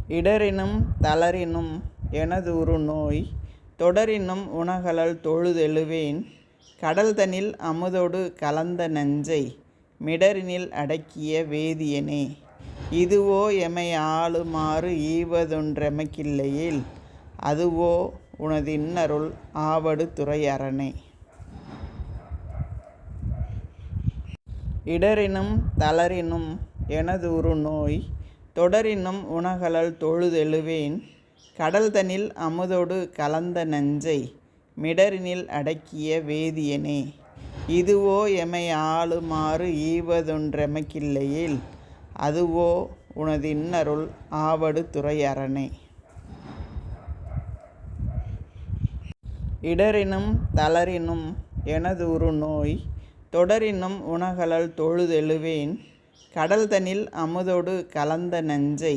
இடரினும் தளரினும் எனதுறு நோய் தொடரினும் உணகலல் தொழுதெழுவேன் கடல்தனில் அமுதொடு கலந்த நஞ்சை மிடரினில் அடக்கிய வேதியனே. இதுவோ எமை ஆளுமாறு ஈவதொன்றெமக்கில்லையேல் அதுவோ உனதின்னருள் ஆவடு துறையரணே. இடரினும் தளரினும் எனதுறு நோய் தொடரினும் உணகலல் தொழுதெழுவேன் கடல்தனில் அமுதொடு கலந்த நஞ்சை மிடரினில் அடக்கிய வேதியனே. இதுவோ எமை ஆளுமாறு ஈவதொன்றெமக்கில்லையேல் அதுவோ உனதின்னருள் ஆவடு துறையரணே. இடரினும் தளரினும் எனதுறு நோய் தொடரினும் உணகலல் தொழுதெழுவேன் கடல்தனில் அமுதொடு கலந்த நஞ்சை